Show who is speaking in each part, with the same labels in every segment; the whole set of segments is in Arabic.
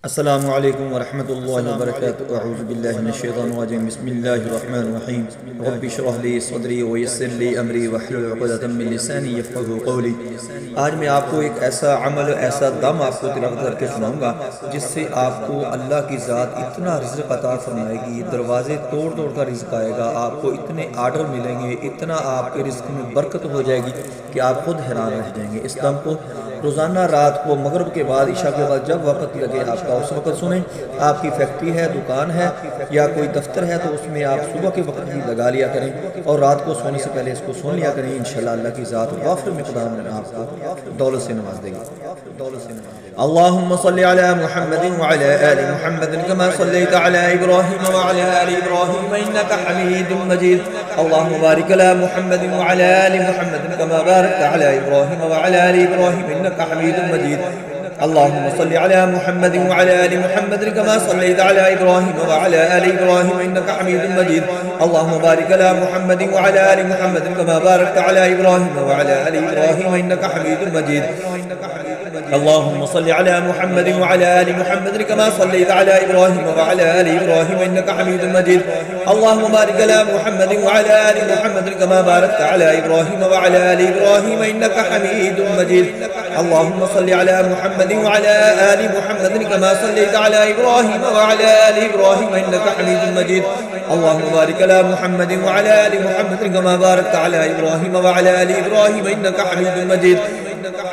Speaker 1: अस्सलामु अलैकुम वरहमतुल्लाहि वबरकातुहू। अऊज़ु बिल्लाहि मिनश्शैतानिर्रजीम। बिस्मिल्लाहिर्रहमानिर्रहीम। रब्बि इश्रह ली सदरी व यस्सिर ली अमरी वहलुल उक़दतम मिन लिसानी यफ़क़हू क़ौली। आज मैं आपको एक ऐसा अमल, ऐसा दम आपको तिलावत करके सुनाऊंगा जिससे आपको अल्लाह की ज़ात इतना रिज़्क़ अता फरमाएगी, दरवाज़े तोड़ तोड़ कर रिज़्क़ आएगा, आपको इतने आर्डर मिलेंगे, इतना आपके रिज़्क़ में बरकत हो जाएगी कि आप खुद हैरान रह जाएंगे। इस दम को रोज़ाना रात को मगरिब के बाद, इशा के बाद जब वक्त लगे आपका उस वक्त सुने। आपकी फैक्ट्री है, दुकान है या कोई दफ्तर है तो उसमें आप सुबह के वक्त ही लगा लिया करें और रात को सोने से पहले इसको सुन लिया करें। इंशाअल्लाह अल्लाह की ज़ात वाफ़िर मिक़दार में आपको दौलत से नवाज देगी। अल्लाहुम्मा सल्लि अला मुहम्मदिन व अला आलि मुहम्मदिन कमा सल्लैता अला इब्राहीम व अला आलि इब्राहीम इन्नका हमीदुम मजीद। अल्लाहुम्मा बारिक अला मुहम्मदिन व अला आलि मुहम्मदिन कमा बारकता अला इब्राहीम व अला आलि इब्राहीम इन्नका हमीदुम मजीद। अल्लाहुम्मा सल्लि अला मुहम्मदिन व अला आलि मुहम्मदिन कमा सल्लैता अला इब्राहीम व अला आलि इब्राहीम इन्नका हमीदुम मजीद। अल्लाहुम्मा बारिक अला मुहम्मदिन व अला आलि मुहम्मदिन कमा बारकता अला इब्राहीम व अला आलि इब्राहीम इन्नका हमीदुम मजीद। اللهم صل على محمد وعلى آل محمد كما صليت على إبراهيم وعلى آل إبراهيم إنك حميد مجيد. اللهم بارك على محمد وعلى آل محمد كما باركت على إبراهيم وعلى آل إبراهيم إنك حميد مجيد. اللهم صل على محمد وعلى آل محمد كما صليت على إبراهيم وعلى آل إبراهيم إنك حميد مجيد. اللهم بارك على محمد وعلى آل محمد كما باركت على إبراهيم وعلى آل إبراهيم إنك حميد مجيد.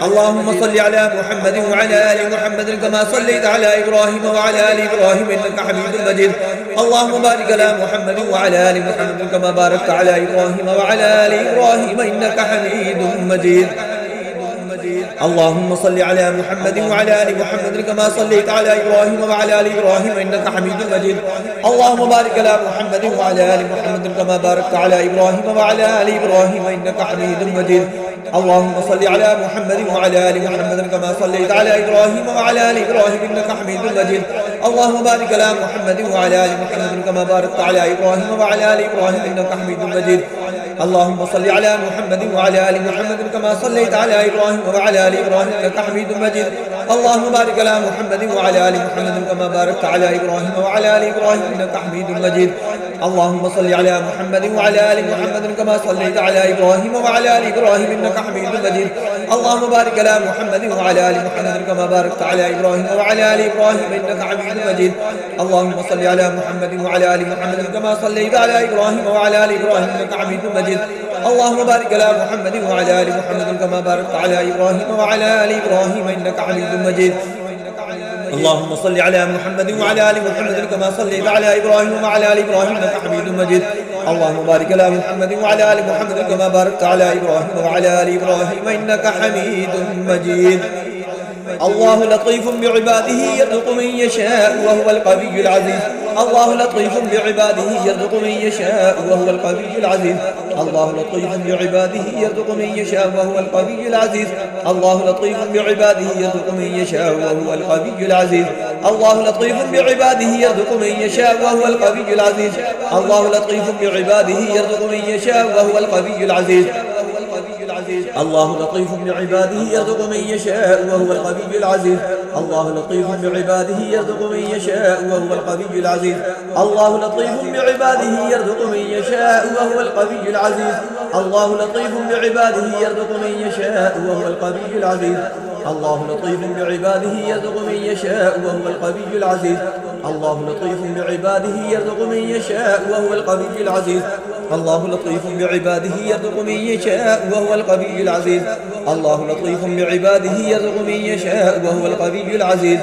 Speaker 1: اللهم صل على محمد وعلى آل محمد كما صليت على إبراهيم وعلى آل إبراهيم إنك حميد مجيد. اللهم بارك على محمد وعلى آل محمد كما باركت على إبراهيم وعلى آل إبراهيم إنك حميد مجيد. اللهم صل على محمد وعلى آل محمد كما صليت على إبراهيم وعلى آل إبراهيم إنك حميد مجيد. اللهم بارك على محمد وعلى آل محمد كما باركت على إبراهيم وعلى آل إبراهيم إنك حميد مجيد. اللهم صل على محمد وعلى آل محمد كما صليت على إبراهيم وعلى آل إبراهيم إنك حميد مجيد. اللهم بارك على محمد وعلى آل محمد كما باركت على إبراهيم وعلى آل إبراهيم إنك حميد مجيد. اللهم صل على محمد وعلى آل محمد كما صليت على إبراهيم وعلى آل إبراهيم إنك حميد مجيد. اللهم بارك على محمد وعلى آل محمد كما باركت على إبراهيم وعلى آل إبراهيم إنك حميد مجيد. اللهم صل على محمد وعلى آل محمد كما صليت على إبراهيم وعلى آل إبراهيم إنك حميد مجيد. اللهم بارك على محمد وعلى آل محمد كما باركت على إبراهيم وعلى آل إبراهيم إنك حميد مجيد. اللهم صل على محمد وعلى آل محمد كما صليت على إبراهيم وعلى آل إبراهيم إنك حميد مجيد. اللهم بارك على محمد وعلى آل محمد كما باركت على إبراهيم وعلى آل إبراهيم إنك حميد مجيد. اللهم صل على محمد وعلى آل محمد كما صليت على إبراهيم وعلى آل إبراهيم إنك حميد مجيد. اللهم بارك على محمد وعلى آل محمد كما باركت على إبراهيم وعلى آل إبراهيم إنك حميد مجيد. الله لطيف بعباده يرزق من يشاء وهو القوي العزيز. الله لطيف بعباده يرزق من يشاء وهو القوي العزيز. الله لطيف بعباده يرزق من يشاء وهو القوي العزيز. الله لطيف بعباده يرزق من يشاء وهو القوي العزيز. الله لطيف بعباده يرزق من يشاء وهو القوي العزيز. الله لطيف بعباده يرزق من يشاء وهو القوي العزيز. الله لطيف بعباده يرزق من يشاء وهو القوي العزيز. الله لطيف بعباده يرزق من يشاء وهو القوي العزيز. الله لطيف بعباده يرزق من يشاء وهو القوي العزيز. الله لطيف بعباده يرزق من يشاء وهو القوي العزيز. الله لطيف بعباده يرزق من يشاء وهو القوي العزيز. الله لطيف بعباده يرزق من يشاء وهو القوي العزيز. الله لطيف بعباده يرزق من يشاء وهو القوي العزيز. الله لطيف بعباده يرزق من يشاء وهو القوي العزيز.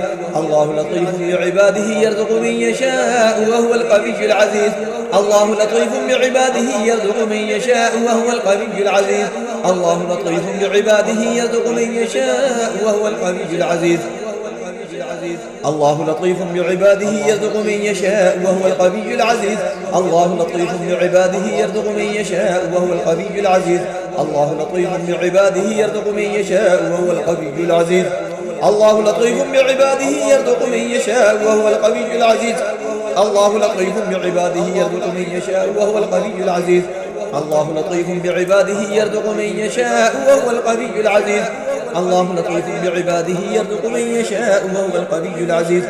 Speaker 1: الله لطيف بعباده يرزق من يشاء وهو القوي العزيز. الله لطيف بعباده يرزق من يشاء وهو القوي العزيز. الله لطيف بعباده يرزق من يشاء وهو القوي العزيز. الله لطيف بعباده يرزق من يشاء وهو القوي العزيز. الله لطيف بعباده يرزق من يشاء وهو القوي العزيز. الله لطيف بعباده يرزق من يشاء وهو القوي العزيز. الله لطيف بعباده يرزق من يشاء وهو القوي العزيز. الله لطيف بعباده يرزق من يشاء وهو القوي العزيز. الله لطيف بعباده يرزق من يشاء وهو القوي العزيز. الله لطيف بعباده يرزق من يشاء وهو القوي العزيز.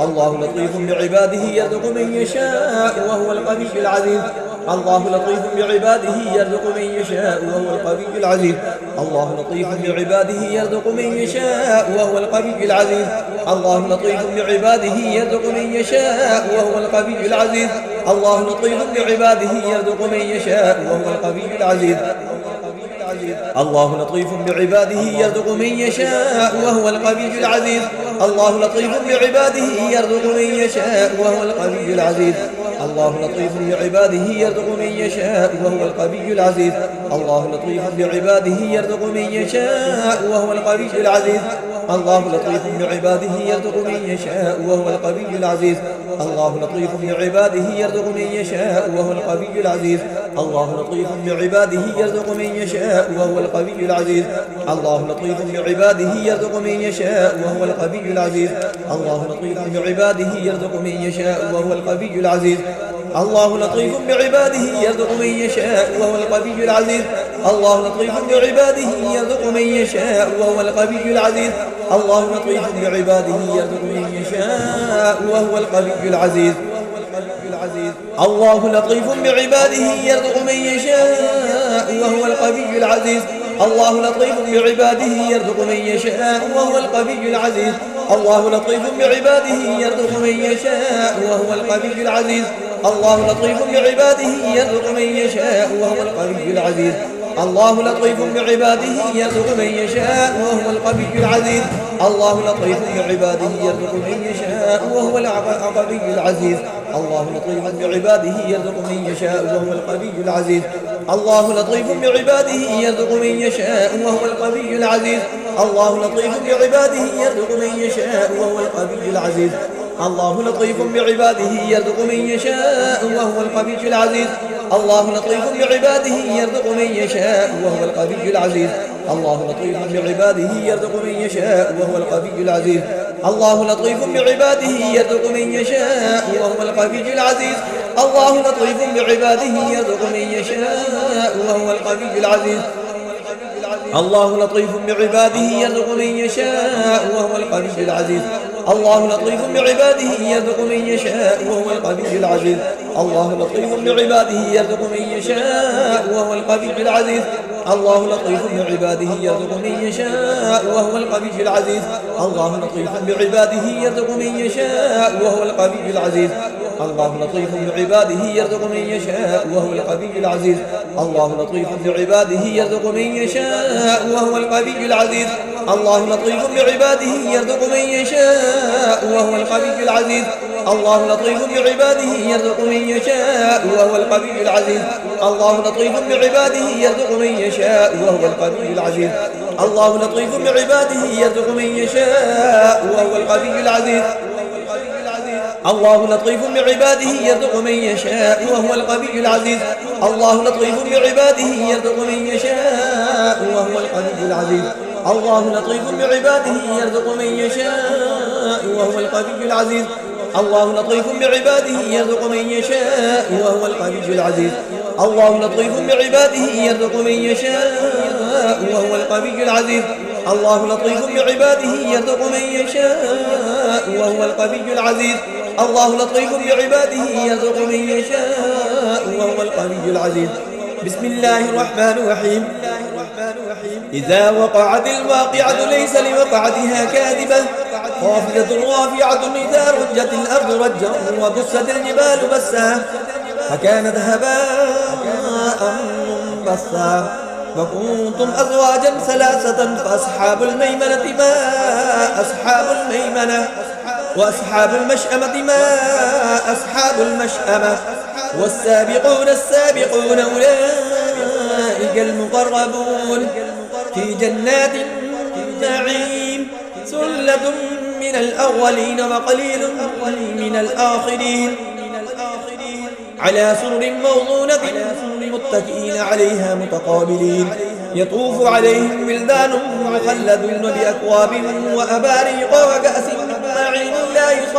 Speaker 1: الله لطيف بعباده يرزق من يشاء وهو القوي العزيز. الله لطيف بعباده يرزق من يشاء وهو القوي العزيز. الله لطيف بعباده يرزق من يشاء وهو القوي العزيز. الله لطيف بعباده يرزق من يشاء وهو القوي العزيز. الله لطيف بعباده يرزق من يشاء وهو القوي العزيز. الله لطيف بعباده يرزق من يشاء وهو القوي العزيز. الله لطيف بعباده يرزق من يشاء وهو القوي العزيز. الله لطيف بعباده يرزق من يشاء وهو القوي العزيز. الله لطيف بعباده يرزق من يشاء وهو القوي العزيز. الله لطيف بعباده يرزق من يشاء وهو القوي العزيز. الله لطيف بعباده يرزق من يشاء وهو القوي العزيز. الله لطيف بعباده يرزق من يشاء وهو القوي العزيز. الله لطيف بعباده يرزق من يشاء وهو القوي العزيز. الله لطيف بعباده يرزق من يشاء وهو القوي العزيز. الله لطيف بعباده يرزق من يشاء وهو القوي العزيز. الله لطيف بعباده يرزق من يشاء وهو القوي العزيز. الله لطيف بعباده يرزق من يشاء وهو القوي العزيز. الله لطيف بعباده يرزق من يشاء وهو القوي العزيز. الله لطيف بعباده يرزق من يشاء وهو القوي العزيز. الله لطيف بعباده يرزق من يشاء وهو القوي العزيز. الله لطيف بعباده يرزق من يشاء وهو القوي العزيز. الله لطيف بعباده يرزق من يشاء وهو القوي العزيز. الله لطيف بعباده يرزق من يشاء وهو القوي العزيز. الله لطيف بعباده يرزق من يشاء وهو القوي العزيز. الله لطيف بعباده يرزق من يشاء وهو القوي العزيز. الله لطيف بعباده يرزق من يشاء وهو القوي العزيز. الله لطيف بعباده يرزق من يشاء وهو القوي العزيز. الله لطيف بعباده يرزق من يشاء وهو القوي العزيز. الله لطيف بعباده يرزق من يشاء وهو القوي العزيز. الله لطيف بعباده يرزق من يشاء وهو القوي العزيز. الله لطيف بعباده يرزق من يشاء وهو القوي العزيز. الله لطيف بعباده يرزق من يشاء وهو القوي العزيز. الله لطيف بعباده يرزق من يشاء وهو القوي العزيز. الله لطيف بعباده يرزق من يشاء وهو القوي العزيز. الله لطيف بعباده يرزق من يشاء وهو القوي العزيز. الله لطيف بعباده يرزق من يشاء وهو القوي العزيز. الله لطيف بعباده يرزق من يشاء وهو القوي العزيز. الله لطيف بعباده يرزق من يشاء وهو القوي العزيز. الله لطيف بعباده يرزق من يشاء وهو القوي العزيز. الله لطيف بعباده يرزق من يشاء وهو القوي العزيز. الله لطيف بعباده يرزق من يشاء وهو القوي العزيز. الله لطيف بعباده يرزق من يشاء وهو القوي العزيز. الله لطيف بعباده يرزق من يشاء وهو القوي العزيز. الله لطيف بعباده يرزق من يشاء وهو القوي العزيز. الله لطيف بعباده يرزق من يشاء وهو القوي العزيز. الله لطيف بعباده يرزق من يشاء وهو القوي العزيز. الله لطيف بعباده يرزق من يشاء وهو القوي العزيز. الله لطيف بعباده يرزق من يشاء وهو القوي العزيز. الله لطيف بعباده يرزق من يشاء وهو القوي العزيز. بسم الله الرحمن الرحيم. إذا وقعت الواقعة ليس لوقعتها كاذبة خافضة رافعة إذا رجت الأرض رجا وبست الجبال بسا فكانت هباء منبثا وكنتم أزواجا ثلاثة فأصحاب الميمنة ما أصحاب الميمنة وأصحاب المشأمة ما أصحاب المشأمة والسابقون السابقون أولئك المقربون في جنات النعيم ثلة من الأولين وقليل من الآخرين على سرر موضونة متكئين عليها متقابلين يطوف عليهم ولدان مخلدون بأكواب وأباريق وكأس من معين لا يصاب